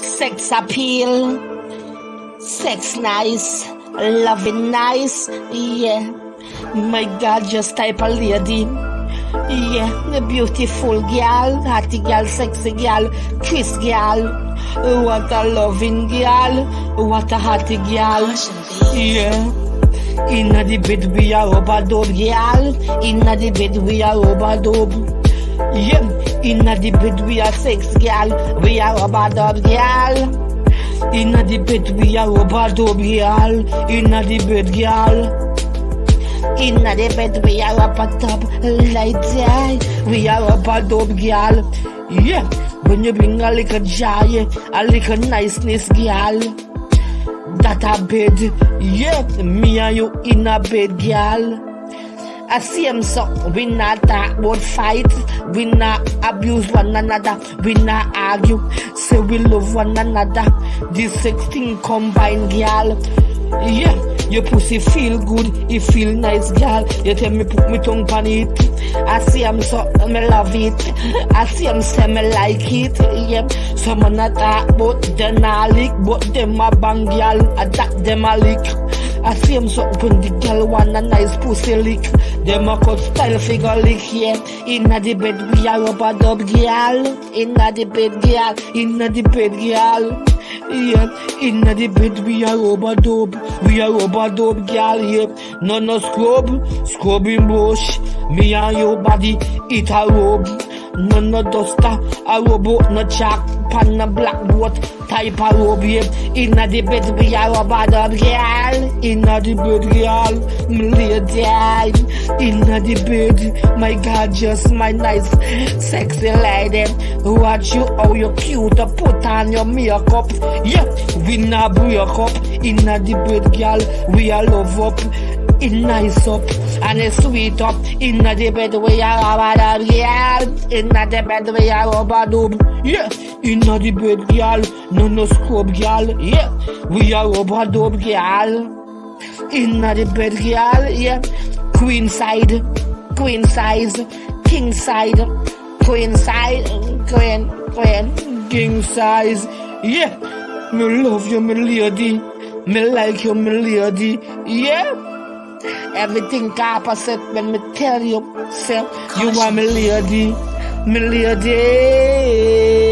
Sex appeal, sex nice, loving nice, yeah. My God, just type a lady. Yeah, a beautiful girl, hotty girl, sexy girl, kiss girl. What a loving girl, what a hotty girl. Yeah. Inna the bed we are overdub, girl. Inna the bed we are overdub. Yeah. Inna the bed we are sex girl. We are overdub, girl. Inna the bed we are overdub, girl. Inna the bed, girl. Inna the bed we are up a top like that. We are up a dope girl. Yeah, when you bring a little joy, a little niceness girl. That a bed, yeah, me and you in a bed girl. I see him so, we not talk about fight, we not abuse one another, we not argue, say we love one another. This sex thing combined girl. Yeah, your pussy feel good, it feel nice, girl. You tell me put me tongue on it. I see I'm so, me love it. I see I'm say me like it. Yeah, someone not talk about them a lick, but them a bang, girl. I that them a lick. I see him so when the girl want a nice pussy lick. Them a cut style figure lick, yeah. Inna the bed we are rubber dub, girl. Inna the bed, girl. Inna the bed, girl. Yeah, inna the bed we are rubber dub. We are rubber dub, girl, yeah. No scrubbing bush. Me and your body, it a rub. No duster, a robot, no chalk, pan a black boat, type a robe, yeah. Inna the bed we are rubber dub, girl. Inna the bed, girl, me lay down. Inna the bed, my God, just my nice, sexy lady. Watch you how you cute, put on your makeup. Yeah, we not break up. Inna the bed, girl, we are love up. It nice up and it's sweet up. Inna the bed we are rubber dub, girl. Inna the bed we are rubber dub. Yeah, inna the bed, girl. No scrub, girl. Yeah, we are rubber dub, girl. Inna the bed, girl. Yeah, queen size, king side, queen side, queen, king size. Yeah, me love you, me lady. Me like you, me lady. Yeah. Everything opposite when me tell you, say you are my lady, my lady.